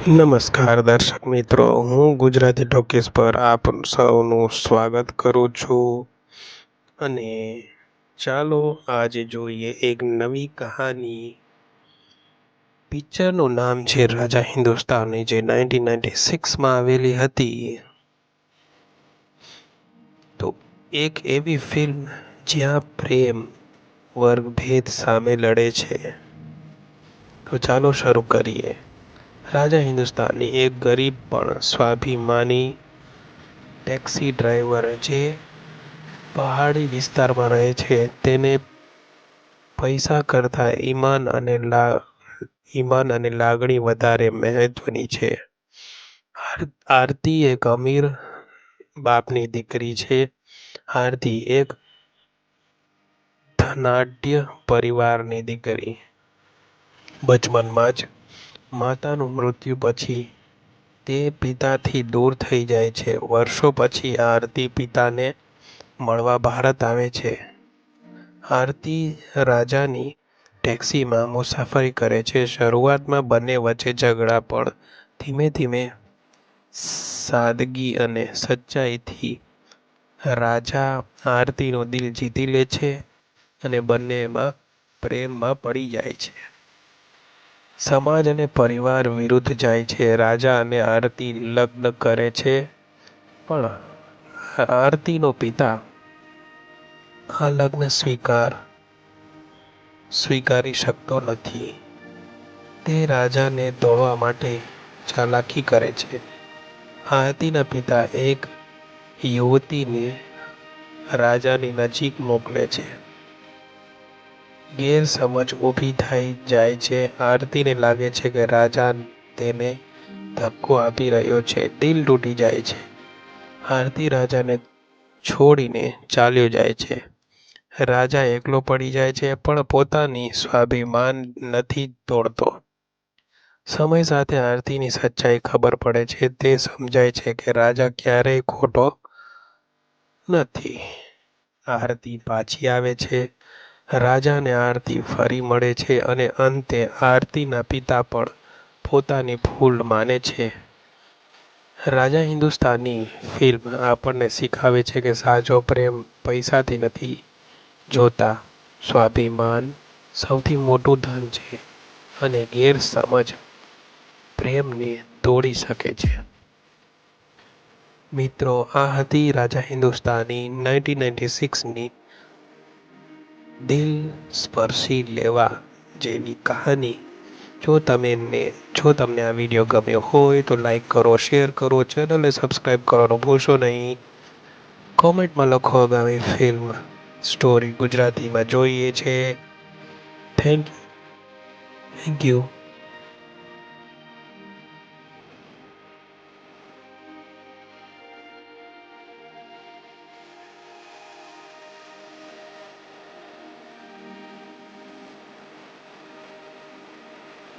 નમસ્કાર દર્શક મિત્રો, હું ગુજરાતી ટોકીઝ પર આપ સૌનું સ્વાગત કરું છું. અને ચાલો આજે જોઈએ એક નવી કહાની. પિક્ચરનું નામ છે રાજા હિન્દુસ્તાની, જે 1996માં આવેલી હતી. તો એક એવી ફિલ્મ જ્યાં પ્રેમ વર્ગભેદ સામે લડે છે. તો ચાલો શરૂ કરીએ. રાજા હિન્દુસ્તાની એક ગરીબ પણ સ્વાભિમાની ટેક્સી ડ્રાઈવર જે પહાડી વિસ્તારમાં રહે છે. તેને પૈસા કરતાં ઈમાન અને લાગણી વધારે મહત્વની છે. આરતી એક અમીર બાપની દીકરી છે. આરતી એક ધનાઢ્ય પરિવારની દીકરી. બચપનમાં જ માતાનું મૃત્યુ પછી તે પિતાથી દૂર થઈ જાય છે. વર્ષો પછી આરતી પિતાને મળવા ભારત આવે છે. આરતી રાજાની ટેક્સીમાં મુસાફરી કરે છે. શરૂઆતમાં બંને વચ્ચે ઝઘડા, પણ ધીમે ધીમે સાદગી અને સચ્ચાઈથી રાજા આરતીનું દિલ જીતી લે છે અને બંનેમાં પ્રેમમાં પડી જાય છે. સમાજ અને પરિવાર વિરુદ્ધ જાય છે. રાજા અને આરતી લગ્ન કરે છે, પણ આરતીનો પિતા આ લગ્ન સ્વીકારી શકતો નથી. તે રાજાને તોડવા માટે ચાલાકી કરે છે. આરતીના પિતા એક યુવતીને રાજાની નજીક મોકલે છે. ગેરસમજ ઊભી થઈ જાય છે. આરતીને લાગે છે કે રાજા તેને ધક્કો આપી રહ્યો છે. દિલ તૂટી જાય છે. આરતી રાજાને છોડીને ચાલ્યો જાય છે. રાજા એકલો પડી જાય છે, પણ પોતાની સ્વાભિમાન નથી તોડતો. સમય સાથે આરતીની સચ્ચાઈ ખબર પડે છે. તે સમજાય છે કે રાજા ક્યારેય ખોટો નથી. આરતી પાછી આવે છે. રાજા અને આરતી ફરી મળે છે અને અંતે આરતીના પિતા પણ પોતાની ભૂલ માને છે. રાજા હિન્દુસ્તાની ફિલ્મ આપણને શીખવે છે કે સાચો પ્રેમ પૈસાથી નથી જોતા. સ્વાભિમાન સૌથી મોટું ધન છે અને ગેરસમજ પ્રેમને તોડી શકે છે. મિત્રો, આ હતી રાજા હિન્દુસ્તાની 1996ની દિલ સ્પર્શી લેવા જેવી કહાની. જો તમને આ વિડીયો ગમ્યો હોય તો લાઈક કરો, શેર કરો, ચેનલને સબસ્ક્રાઈબ કરવાનું ભૂલશો નહીં. કોમેન્ટમાં લખો આગામી ફિલ્મ સ્ટોરી ગુજરાતીમાં જોઈએ છે. Thank you.